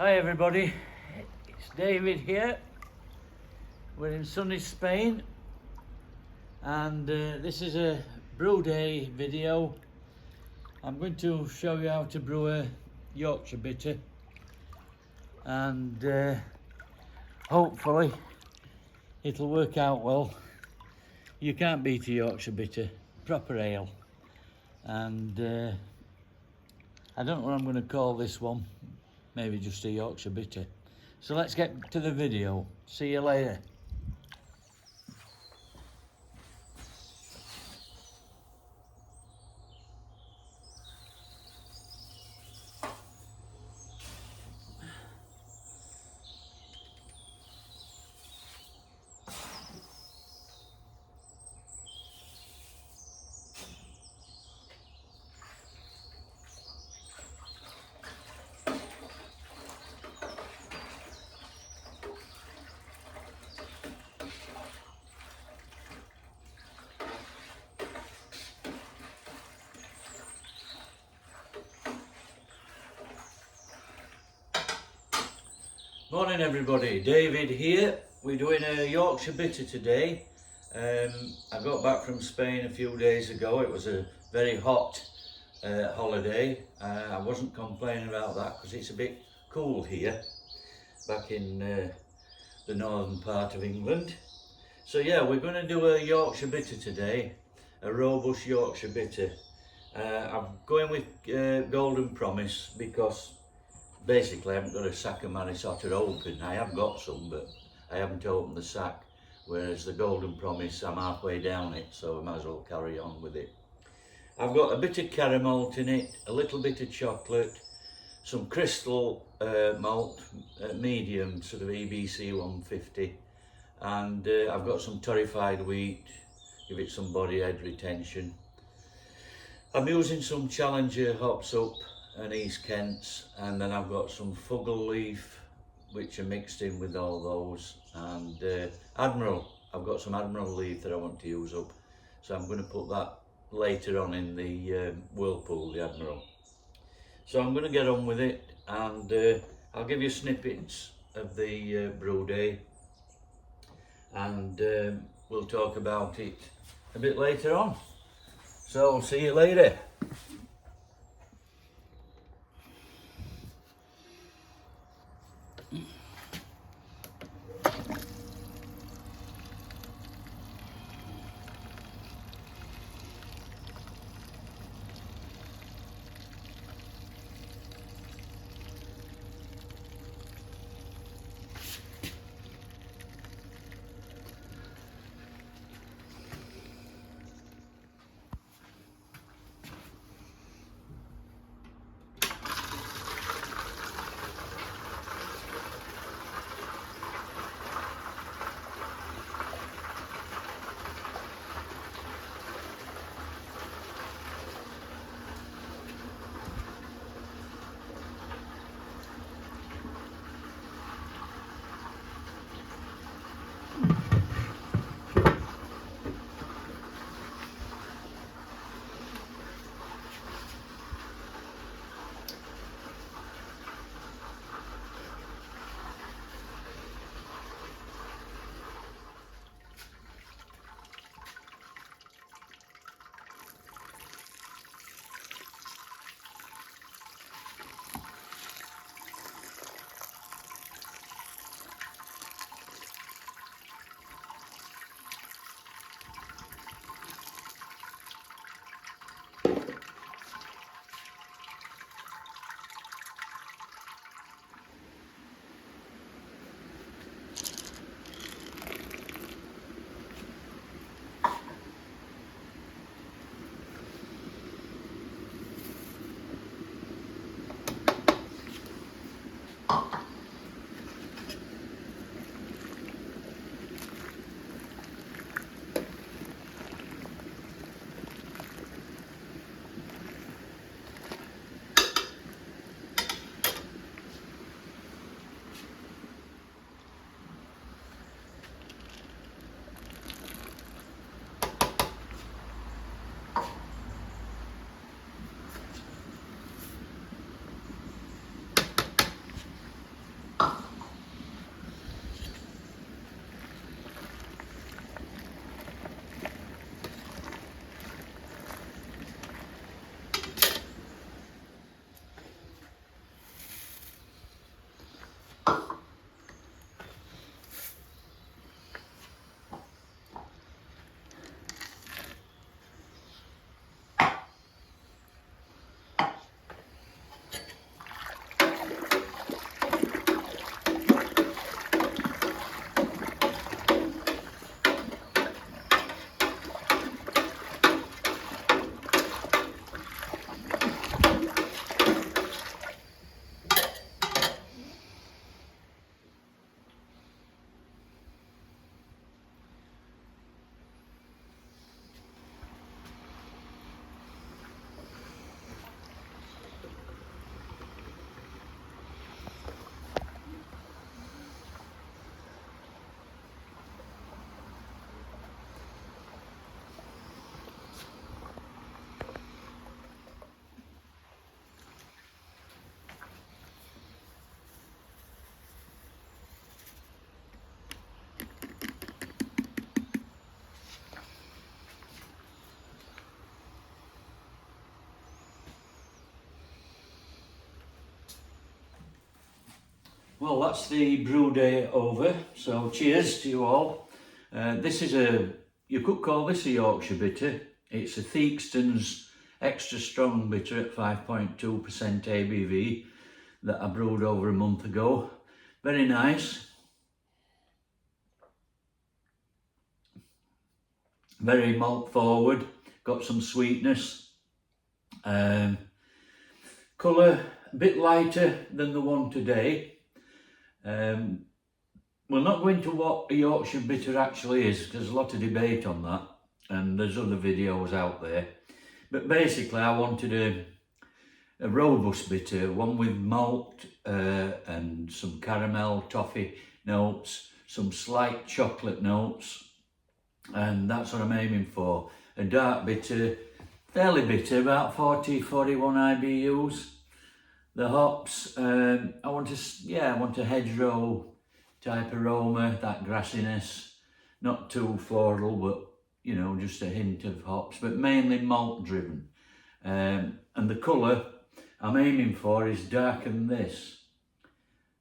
Hi everybody, it's David here. We're in sunny Spain and this is a brew day video. I'm going to show you how to brew a Yorkshire bitter and hopefully it'll work out well. You can't beat a Yorkshire bitter, proper ale, and I don't know what I'm going to call this one. Maybe just a Yorkshire bitter. So let's get to the video. See you later. Morning everybody, David here. We're doing a Yorkshire bitter today. I got back from Spain a few days ago. It was a very hot holiday. I wasn't complaining about that because it's a bit cool here back in the northern part of England. So yeah, we're going to do a Yorkshire bitter today, a robust Yorkshire bitter. I'm going with Golden Promise because basically I haven't got a sack of Marisota open. I have got some, but I haven't opened the sack, whereas the Golden Promise, I'm halfway down it, so I might as well carry on with it. I've got a bit of caramel in it, a little bit of chocolate, some crystal malt, medium, sort of EBC 150, and I've got some torrefied wheat, give it some body head retention. I'm using some Challenger hops up and East Kents, and then I've got some Fuggle leaf which are mixed in with all those, and Admiral. I've got some Admiral leaf that I want to use up, so I'm going to put that later on in the whirlpool, the Admiral. So I'm going to get on with it, and I'll give you snippets of the brew day, and we'll talk about it a bit later on. So I'll see you later. Well, that's the brew day over, so cheers to you all. This is you could call this a Yorkshire bitter. It's a Theakston's extra strong bitter at 5.2% ABV that I brewed over a month ago. Very nice. Very malt forward, got some sweetness. Colour a bit lighter than the one today. We'll not go into what a Yorkshire bitter actually is, because there's a lot of debate on that, and there's other videos out there. But basically I wanted a robust bitter, one with malt and some caramel, toffee notes, some slight chocolate notes, and that's what I'm aiming for. A dark bitter, fairly bitter, about 40-41 IBUs. The hops, I want a hedgerow type aroma, that grassiness, not too floral, but you know, just a hint of hops, but mainly malt driven. And the colour I'm aiming for is darker than this.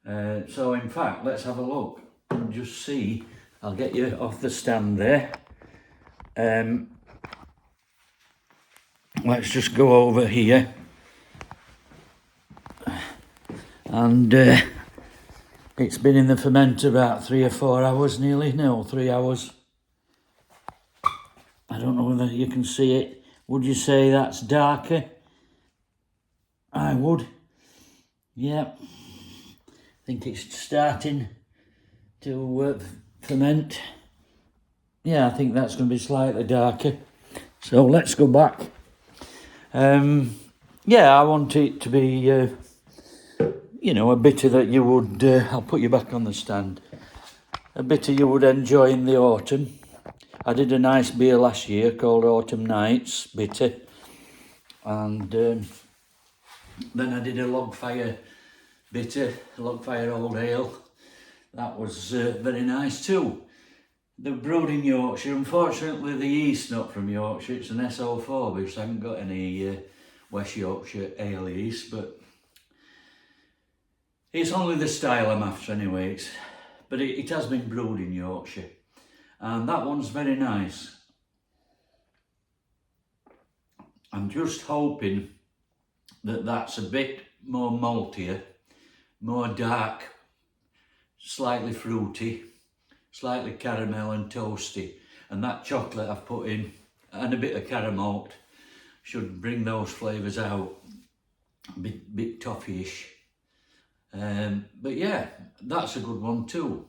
So in fact, let's have a look and just see. I'll get you off the stand there. Let's just go over here. And it's been in the fermenter about 3 or 4 hours nearly. No, 3 hours. I don't know whether you can see it. Would you say that's darker? I would. Yeah. I think it's starting to ferment. Yeah, I think that's going to be slightly darker. So let's go back. Yeah, I want it to be... you know, a bitter that you would, I'll put you back on the stand, a bitter you would enjoy in the autumn. I did a nice beer last year called Autumn Nights Bitter, and then I did a log fire bitter, log fire old ale. That was very nice too. They're brewed in Yorkshire. Unfortunately the yeast's not from Yorkshire, it's an SO4 because I haven't got any West Yorkshire ale yeast, but it's only the style I'm after anyway, but it has been brewed in Yorkshire. And that one's very nice. I'm just hoping that that's a bit more maltier, more dark, slightly fruity, slightly caramel and toasty. And that chocolate I've put in, and a bit of caramel, should bring those flavours out, a bit toffee-ish. But yeah, that's a good one too.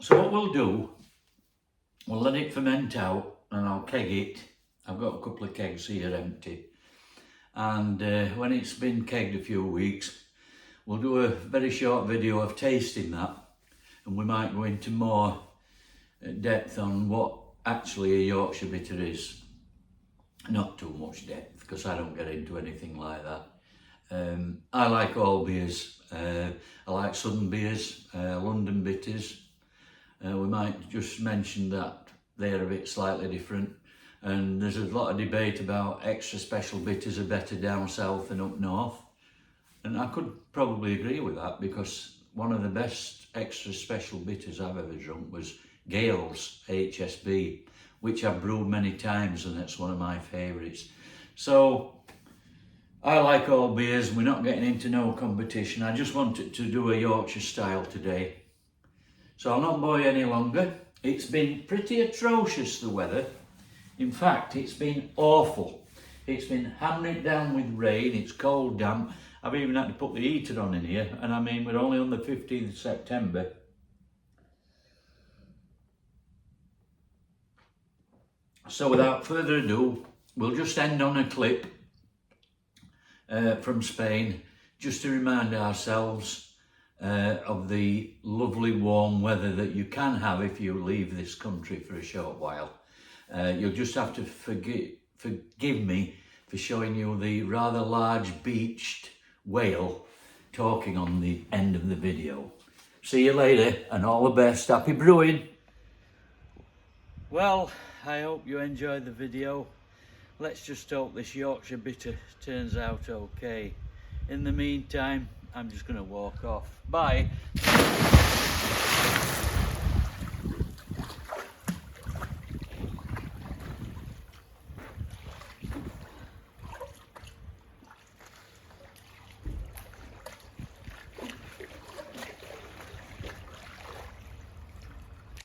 So what we'll do, we'll let it ferment out and I'll keg it. I've got a couple of kegs here empty. And when it's been kegged a few weeks, we'll do a very short video of tasting that. And we might go into more depth on what actually a Yorkshire bitter is. Not too much depth, because I don't get into anything like that. I like all beers. I like Southern beers, London bitters. We might just mention that they're a bit slightly different. And there's a lot of debate about extra special bitters are better down south than up north. And I could probably agree with that, because one of the best extra special bitters I've ever drunk was Gale's HSB, which I've brewed many times, and it's one of my favourites. So I like all beers. We're not getting into no competition. I just wanted to do a Yorkshire style today. So I'll not bore you any longer. It's been pretty atrocious, the weather. In fact, it's been awful. It's been hammering it down with rain. It's cold, damp. I've even had to put the heater on in here. And I mean, we're only on the 15th of September. So without further ado, we'll just end on a clip from Spain, just to remind ourselves of the lovely warm weather that you can have if you leave this country for a short while. You'll just have to forgive me for showing you the rather large beached whale talking on the end of the video. See you later, and all the best. Happy brewing! Well, I hope you enjoyed the video. Let's just hope this Yorkshire bitter turns out okay. In the meantime, I'm just going to walk off. Bye.